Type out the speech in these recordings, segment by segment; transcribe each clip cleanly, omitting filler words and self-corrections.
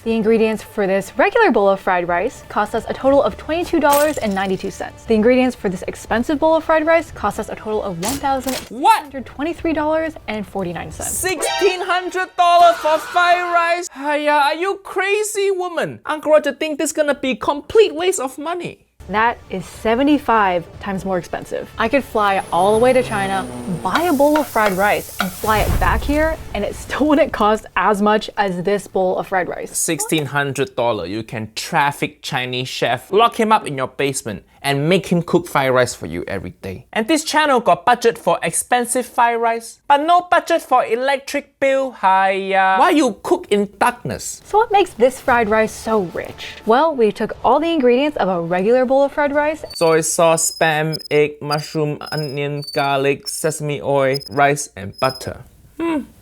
The ingredients for this regular bowl of fried rice cost us a total of $22.92. The ingredients for this expensive bowl of fried rice cost us a total of $1,623.49. $1,600 for fried rice? Hiya, are you crazy, woman? Uncle Roger think this gonna be complete waste of money. That is 75 times more expensive. I could fly all the way to China, buy a bowl of fried rice, and fly it back here, and it still wouldn't cost as much as this bowl of fried rice. $1,600, you can traffic Chinese chef, lock him up in your basement, and make him cook fried rice for you every day. And this channel got budget for expensive fried rice, but no budget for electric bill. Hiya. Why you cook in darkness? So what makes this fried rice so rich? Well, we took all the ingredients of a regular bowl of fried rice, Soy sauce, spam, egg, mushroom, onion, garlic, sesame oil, rice, and butter.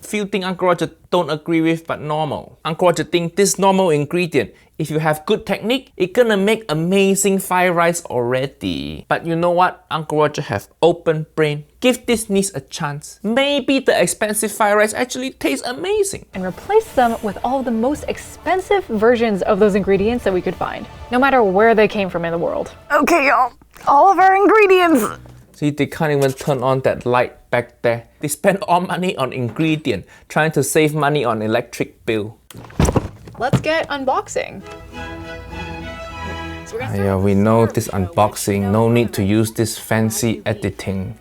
Few things Uncle Roger don't agree with, but normal. Uncle Roger think this normal ingredient, if you have good technique, it gonna make amazing fried rice already. But you know what? Uncle Roger have open brain. Give this niche a chance. Maybe the expensive fried rice actually tastes amazing. and replace them with all of the most expensive versions of those ingredients that we could find, no matter where they came from in the world. Okay, y'all, all of our ingredients. See, they can't even turn on that light back there. They spend all money on ingredient, trying to save money on electric bill. Let's get unboxing. So we're gonna start Yeah, with we the know syrup this show, which unboxing, we no know need to is use this highly fancy regulated. editing.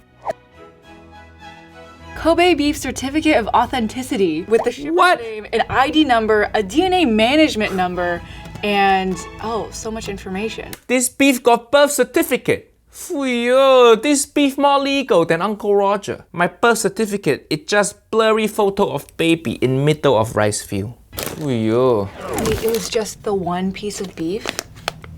Kobe beef certificate of authenticity with the shipper's What? name, an ID number, a DNA management number, and oh, so much information. This beef got birth certificate. Fuyo, this beef more legal than Uncle Roger. My birth certificate is just blurry photo of baby in middle of rice field. Fuyo. Wait, it was just the one piece of beef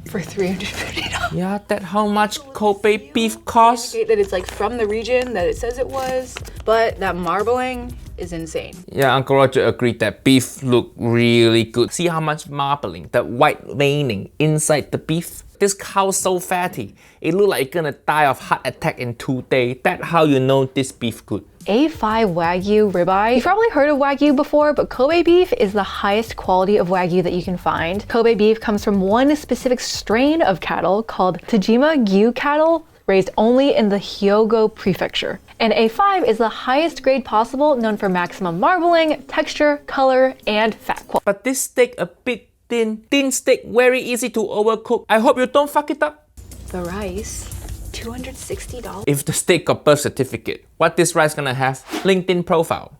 for $350. Yeah, that how much Kobe beef costs? That it's like from the region that it says it was, but that marbling is insane. Yeah, Uncle Roger agreed that beef look really good. See how much marbling, that white veining inside the beef? This cow's so fatty, it look like it's gonna die of heart attack in 2 days. That's how you know this beef good. A5 Wagyu ribeye. You've probably heard of Wagyu before, but Kobe beef is the highest quality of Wagyu that you can find. Kobe beef comes from one specific strain of cattle called Tajima Gyu cattle, raised only in the Hyogo prefecture. And A5 is the highest grade possible, known for maximum marbling, texture, color, and fat quality. But this steak a bit thin. Thin steak, very easy to overcook. I hope you don't fuck it up. The rice, $260. If the steak got birth certificate, what this rice gonna have? LinkedIn profile.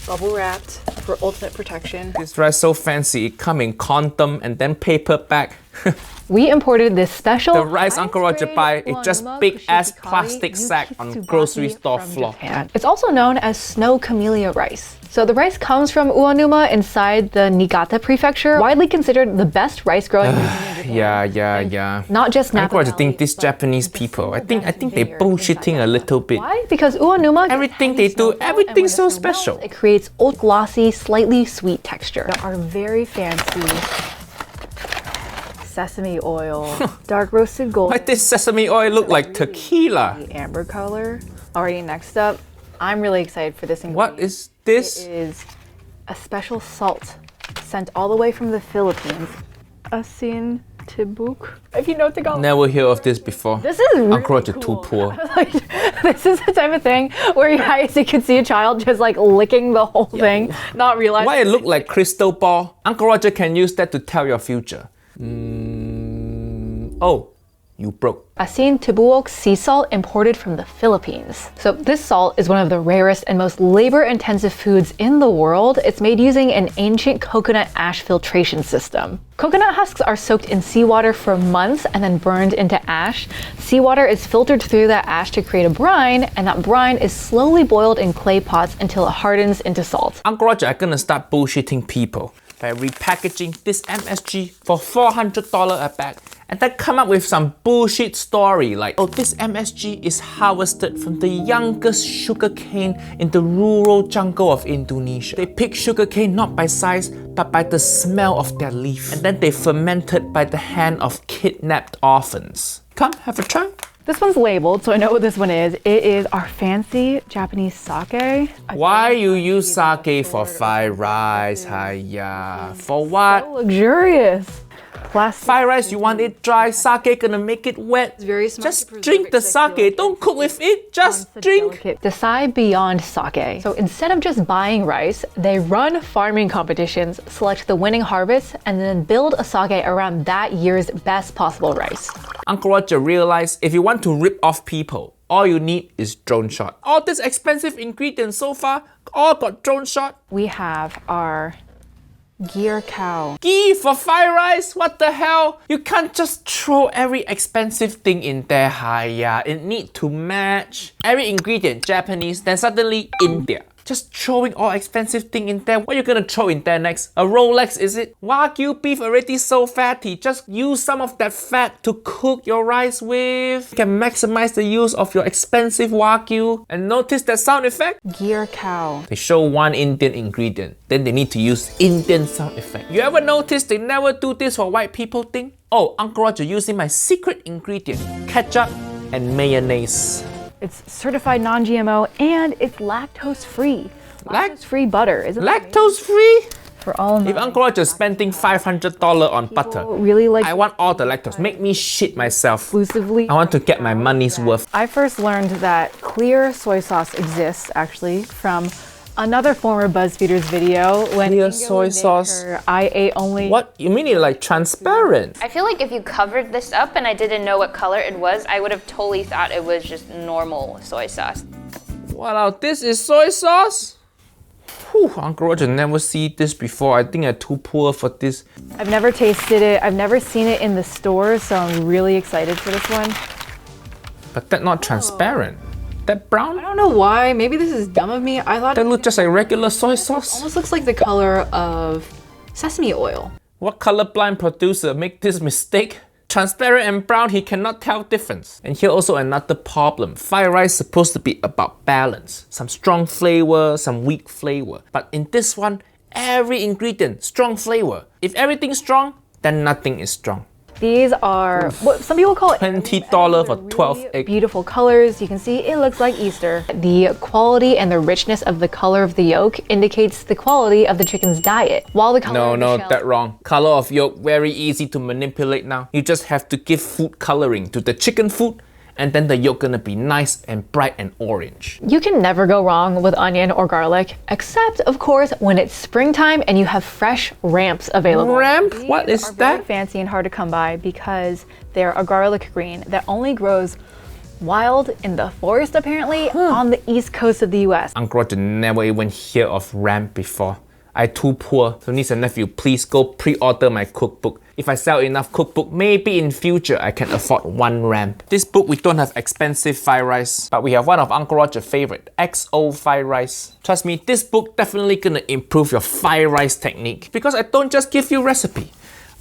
Bubble wrapped for ultimate protection. This rice so fancy, it come in condom and then paper bag. We imported this special The rice Uncle Roger buy is just Uonuma big ass Kushikari plastic sack on Yukitsubaki grocery store from floor. Japan. It's also known as snow camellia rice. So the rice comes from Uonuma inside the Niigata prefecture, widely considered the best rice growing region in Japan. Yeah. Not just Napa Uncle Roger Valley, think these but Japanese the people, I single think best they vineyard bullshitting inside a little bit. Why? Because Uonuma gets Everything heavy they do, snowfall, everything's and when so the snow melts, special. It creates old glossy, slightly sweet texture. There are very fancy sesame oil, dark roasted gold. Why this sesame oil look like tequila? The amber color. Alrighty, next up, I'm really excited for this ingredient. What is this? It is a special salt sent all the way from the Philippines. Asin tibuk. If you know Tagalog. Never hear of this before. This is really Uncle Roger cool. too poor. Like, this is the type of thing where you guys, you can see a child just like licking the whole thing, not realizing. Why it look like crystal ball? Uncle Roger can use that to tell your future. Oh, you broke. Asin tibuok sea salt imported from the Philippines. So this salt is one of the rarest and most labor-intensive foods in the world. It's made using an ancient coconut ash filtration system. Coconut husks are soaked in seawater for months and then burned into ash. Seawater is filtered through that ash to create a brine, and that brine is slowly boiled in clay pots until it hardens into salt. Uncle Roger are gonna start bullshitting people by repackaging this MSG for $400 a bag and then come up with some bullshit story like, oh, this MSG is harvested from the youngest sugarcane in the rural jungle of Indonesia. They pick sugarcane not by size but by the smell of their leaf, and then they fermented by the hand of kidnapped orphans. Come, have a try. This one's labeled, so I know what this one is. It is our fancy Japanese sake. Why you use sake for fried rice? Hiya. For what? So luxurious. Plastic. Fried rice, you want it dry, sake gonna make it wet. Very smart to Just preserve drink it the 'cause I feel sake, like don't cook with it, just drink. Decide beyond sake. So instead of just buying rice, they run farming competitions, select the winning harvest, and then build a sake around that year's best possible rice. Uncle Roger realized if you want to rip off people, all you need is drone shot. All these expensive ingredients so far, all got drone shot. We have our gear cow. Ghee for fried rice? What the hell? You can't just throw every expensive thing in there, hiya. It need to match. Every ingredient Japanese, then suddenly India. Just throwing all expensive thing in there. What are you gonna throw in there next? A Rolex, is it? Wagyu beef already so fatty. Just use some of that fat to cook your rice with. You can maximize the use of your expensive Wagyu. And notice that sound effect? Gear cow. They show one Indian ingredient, then they need to use Indian sound effect. You ever notice they never do this for white people thing? Oh, Uncle Roger using my secret ingredient, ketchup and mayonnaise. It's certified non-GMO and it's lactose-free. Lactose-free butter, isn't it? Lactose free? For all If Uncle Roger's spending $500 on butter, really like I want all the lactose. Make me shit myself. exclusively. I want to get my money's worth. I first learned that clear soy sauce exists actually from another former BuzzFeeders video when Clear Inga soy would make sauce? her I ate only. What? You mean it like transparent? I feel like if you covered this up and I didn't know what color it was, I would have totally thought it was just normal soy sauce. Wow, this is soy sauce? Whew, Uncle Roger never see this before. I think I'm too poor for this. I've never tasted it. I've never seen it in the stores, so I'm really excited for this one. But that's not transparent. That brown? I don't know why. Maybe this is dumb of me. I thought That it look just like regular soy sauce. almost looks like the color of sesame oil. What colorblind producer make this mistake? Transparent and brown, he cannot tell difference. And here also another problem. Fried rice supposed to be about balance. Some strong flavor, some weak flavor. But in this one, every ingredient, strong flavor. If everything's strong, then nothing is strong. These are what some people call $20 for 12 really eggs. beautiful colors. You can see it looks like Easter. The quality and the richness of the color of the yolk indicates the quality of the chicken's diet. While the color of the No, shell, that wrong. Color of yolk, very easy to manipulate now. You just have to give food coloring to the chicken food, and then the yolk gonna be nice and bright and orange. you can never go wrong with onion or garlic, except of course when it's springtime and you have fresh ramps available. Ramp? These What is are very that? fancy and hard to come by because they're a garlic green that only grows wild in the forest apparently on the east coast of the US. Uncle Roger never even hear of ramp before. I too poor, so niece and nephew, please go pre-order my cookbook. If I sell enough cookbook, maybe in future I can afford one ramp. This book we don't have expensive fried rice, but we have one of Uncle Roger's favorite, XO fried rice. Trust me, this book definitely gonna improve your fried rice technique because I don't just give you recipe.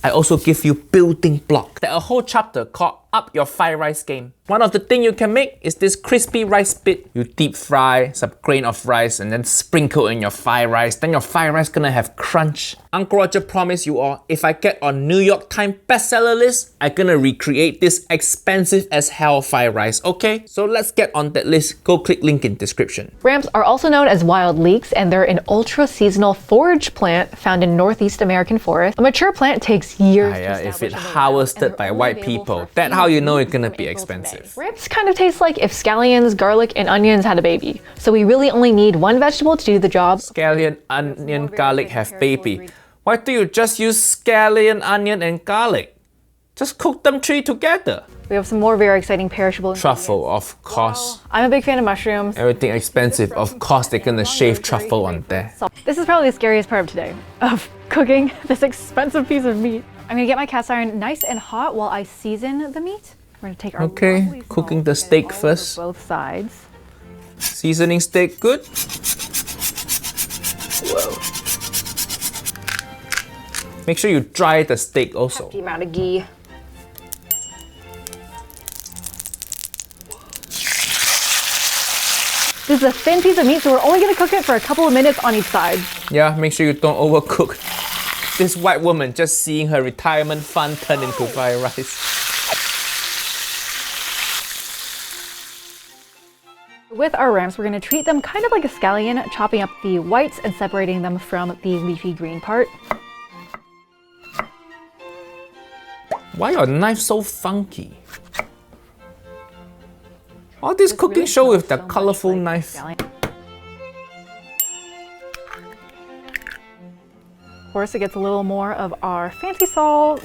I also give you building block. There's a whole chapter called Up Your Fried Rice Game. One of the things you can make is this crispy rice bit. You deep fry some grain of rice and then sprinkle in your fried rice. Then your fried rice gonna have crunch. Uncle Roger promised you all, if I get on New York Times bestseller list, I'm gonna recreate this expensive as hell fried rice, okay? So let's get on that list. Go click link in description. Ramps are also known as wild leeks, and they're an ultra-seasonal forage plant found in Northeast American forest. A mature plant takes years to If establish it in the wild, harvested and by they're only white available people, for a that's few how you know it's seasons gonna from be April to May. expensive. Ramps kind of taste like if scallions, garlic, and onions had a baby. So we really only need one vegetable to do the job. Scallion, onion, garlic have baby. Why do you just use scallion, onion, and garlic? Just cook them three together. We have some more very exciting perishable ingredients. Truffle, of course. I'm a big fan of mushrooms. Everything expensive, of course they're gonna shave truffle on there. So this is probably the scariest part of today, of cooking this expensive piece of meat. I'm gonna get my cast iron nice and hot while I season the meat. We're gonna take our Okay, lovely cooking salt the and steak all over first. both sides. Seasoning steak good? Whoa. Make sure you dry the steak also. The amount of ghee. This is a thin piece of meat, so we're only gonna cook it for a couple of minutes on each side. Yeah, make sure you don't overcook. This white woman just seeing her retirement fund turn into fried rice. With our ramps, we're going to treat them kind of like a scallion, chopping up the whites and separating them from the leafy green part. Why your knife so funky? All this cooking really show with smells the so much colorful like knife. scallion. Of course, it gets a little more of our fancy salt.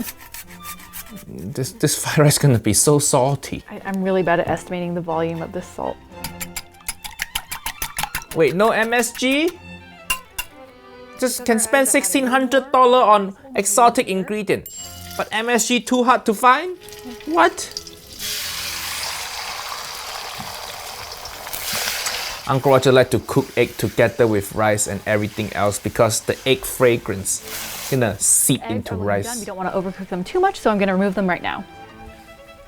This fried rice is gonna be so salty. I'm really bad at estimating the volume of this salt. Wait, no MSG? Just can spend $1,600 on exotic ingredient. But MSG too hard to find? What? Uncle Roger like to cook egg together with rice and everything else because the egg fragrance gonna seep Eggs into are rice. done. We don't want to overcook them too much, so I'm going to remove them right now.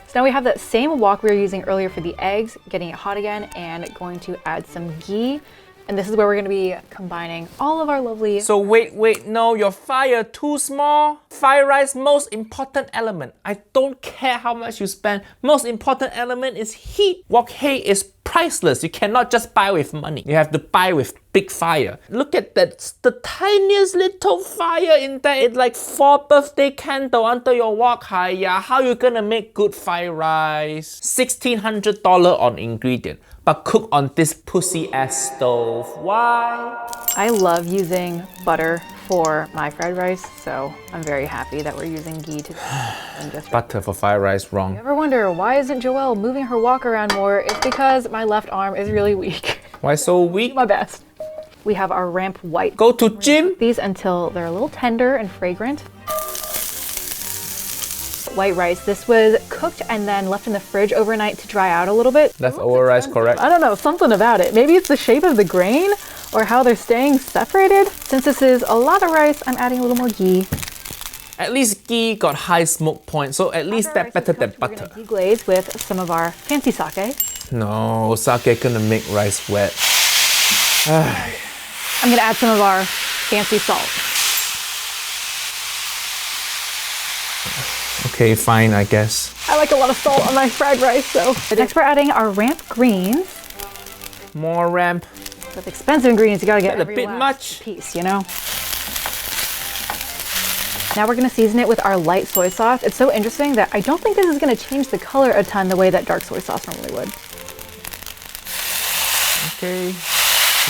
So now we have that same wok we were using earlier for the eggs, getting it hot again, and going to add some ghee. And this is where we're going to be combining all of our lovely... So wait, no, your fire too small. Fried rice, most important element. I don't care how much you spend. Most important element is heat. Wok hei is priceless. You cannot just buy with money. You have to buy with big fire. Look at that, the tiniest little fire in there. It's like 4 birthday candle under your wok. Hiya, how you gonna make good fried rice? $1,600 on ingredient, but cook on this pussy ass stove. Why? I love using butter for my fried rice, so I'm very happy that we're using ghee today. And just Butter for fried rice, wrong. ever wonder why isn't Joelle moving her wok around more? It's because my left arm is really weak. Why so weak? My best. We have our ramp white. Go to gym? These until they're a little tender and fragrant. White rice. This was cooked and then left in the fridge overnight to dry out a little bit. Leftover rice, correct? I don't know, something about it. Maybe it's the shape of the grain or how they're staying separated. Since this is a lot of rice, I'm adding a little more ghee. At least ghee got high smoke point, so at least that better than butter. We're gonna deglaze with some of our fancy sake. No, sake gonna make rice wet. I'm gonna add some of our fancy salt. Okay, fine, I guess. I like a lot of salt on my fried rice, so. Next we're adding our ramp greens. More ramp. With expensive ingredients, you gotta get That a every bit last much. piece, you know? Now we're gonna season it with our light soy sauce. It's so interesting that I don't think this is gonna change the color a ton the way that dark soy sauce normally would. Okay.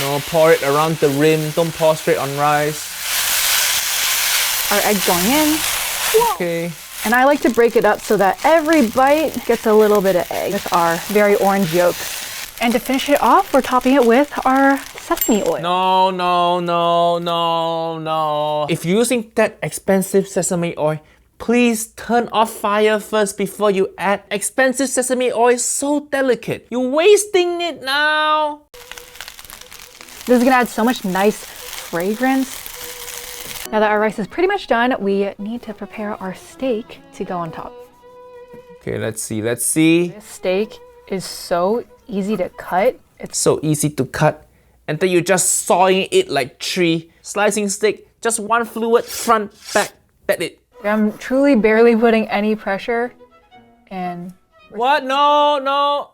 No, pour it around the rim. Don't pour straight on rice. Our eggs going in. Okay. And I like to break it up so that every bite gets a little bit of egg with our very orange yolks. And to finish it off, we're topping it with our sesame oil. No. If you're using that expensive sesame oil, please turn off fire first before you add. Expensive sesame oil is so delicate. You're wasting it now. This is gonna add so much nice fragrance. Now that our rice is pretty much done, we need to prepare our steak to go on top. Okay, let's see. This steak is so easy to cut. It's So easy to cut. And then you're just sawing it like tree. Slicing steak, just one fluid, front, back, that's it. I'm truly barely putting any pressure and What? No.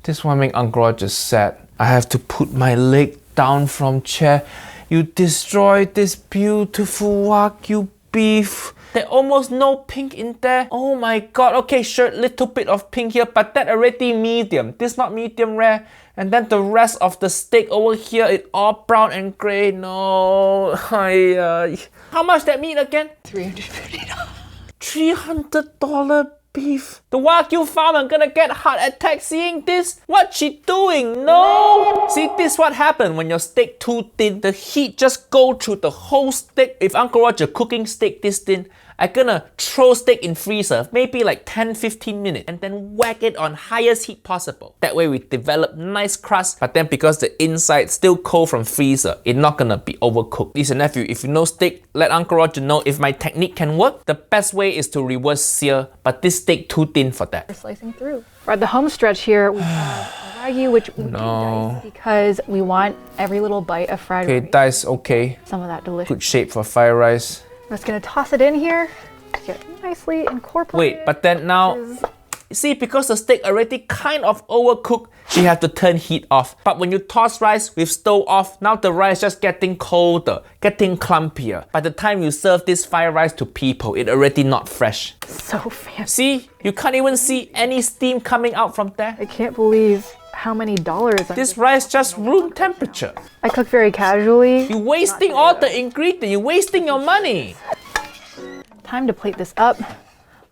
This one make Uncle Roger sad. I have to put my leg down from chair. You destroyed this beautiful Wagyu beef. There's almost no pink in there. Oh my god. Okay, sure, little bit of pink here, but that already medium. This not medium rare. And then the rest of the steak over here, it all brown and gray. No. How much that meat again? $350. $300 beef. The Wagyu farmer gonna get heart attack seeing this? What she doing? No! See, this what happen when your steak too thin. The heat just go through the whole steak. If Uncle Roger cooking steak this thin, I gonna throw steak in freezer, maybe like 10-15 minutes, and then whack it on highest heat possible. That way we develop nice crust, but then because the inside still cold from freezer, it's not gonna be overcooked. Listen nephew, if you know steak, let Uncle Roger know if my technique can work. The best way is to reverse sear, but this steak too thin for that. We're slicing through. We're at the home stretch here. We have Wagyu, which we can dice because we want every little bite of fried Okay, rice. dice okay. Some of that delicious. Good shape for fried rice. I'm just gonna toss it in here. Get nicely incorporated. Wait, but then now See, because the steak already kind of overcooked, you have to turn heat off. But when you toss rice with stove off, now the rice just getting colder, getting clumpier. By the time you serve this fried rice to people, it already not fresh. So fancy. See, you can't even see any steam coming out from there. I can't believe how many dollars This rice just room temperature. I cook very casually. You're wasting all the ingredients, you're wasting your money. Time to plate this up.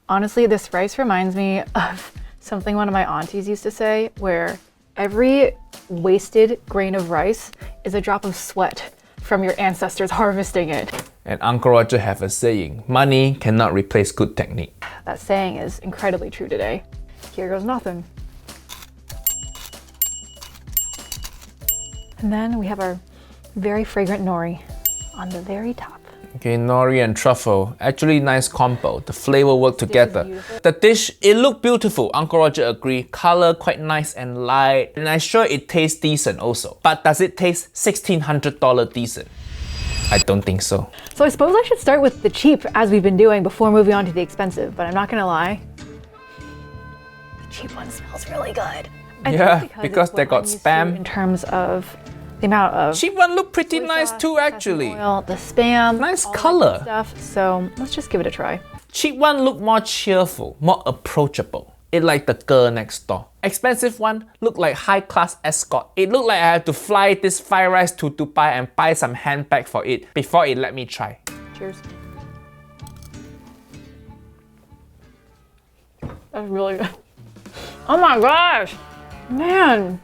Honestly, this rice reminds me of something one of my aunties used to say, where every wasted grain of rice is a drop of sweat from your ancestors harvesting it. And Uncle Roger have a saying, money cannot replace good technique. That saying is incredibly true today. Here goes nothing. And then we have our very fragrant nori on the very top. Okay, nori and truffle, actually nice combo. The flavor work together. beautiful. The dish, it looked beautiful. Uncle Roger agree. Color quite nice and light. And I'm sure it tastes decent also. But does it taste $1,600 decent? I don't think so. So I suppose I should start with the cheap, as we've been doing, before moving on to the expensive, but I'm not gonna lie. The cheap one smells really good. I think Yeah, it's because what they got I'm used to spam. in terms of the amount of Cheap one look pretty soy nice sauce, too sesame actually. oil, the spam, Nice all that color. good stuff. So let's just give it a try. Cheap one look more cheerful, more approachable. It like the girl next door. Expensive one look like high class escort. It look like I have to fly this fried rice to Dubai and buy some handbag for it before it let me try. Cheers. That's really good. Oh my gosh, man,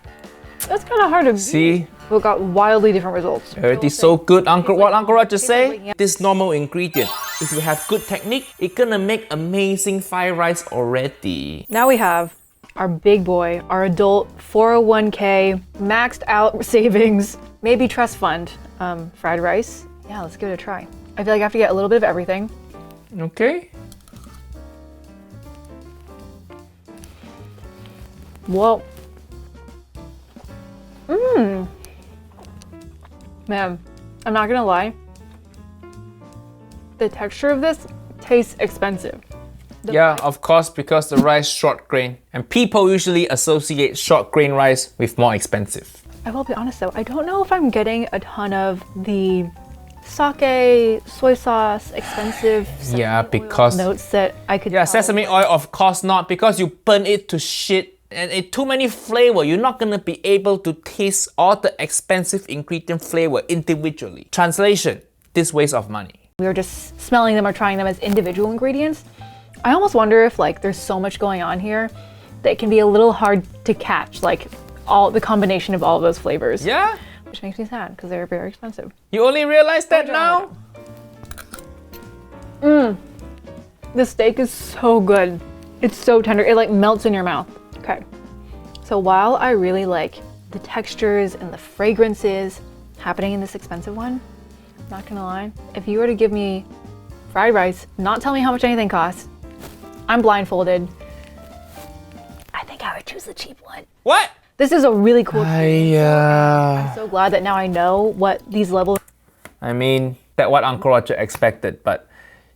that's kind of hard to beat. See? We got wildly different results. Already so good, Uncle. What Uncle Roger tastes like say? waking up. This normal ingredient. If you have good technique, it gonna make amazing fried rice already. Now we have our big boy, our adult 401k, maxed out savings, maybe trust fund, fried rice. Yeah, let's give it a try. I feel like I have to get a little bit of everything. Okay. Whoa. Man, I'm not gonna lie. The texture of this tastes expensive. Yeah, of course, because the rice short grain. And people usually associate short grain rice with more expensive. I will be honest though, I don't know if I'm getting a ton of the sake, soy sauce, expensive sesame Yeah, oil because- notes that I could Yeah, tell. sesame oil, of course not, because you burn it to shit. And it too many flavor, you're not gonna be able to taste all the expensive ingredient flavor individually. Translation, this waste of money. We were just smelling them or trying them as individual ingredients. I almost wonder if like there's so much going on here that it can be a little hard to catch, like all the combination of all of those flavors. Yeah? Which makes me sad because they're very expensive. You only realize that now? The steak is so good. It's so tender. It like melts in your mouth. Okay. So while I really like the textures and the fragrances happening in this expensive one, I'm not gonna lie, if you were to give me fried rice, not tell me how much anything costs, I'm blindfolded, I think I would choose the cheap one. What? This is a really cool treat. I I'm so glad that now I know what these levels. mean, that's what Uncle Roger expected, but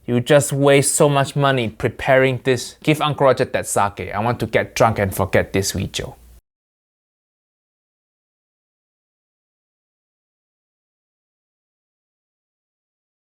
you just waste so much money preparing this. Give Uncle Roger that sake. I want to get drunk and forget this video.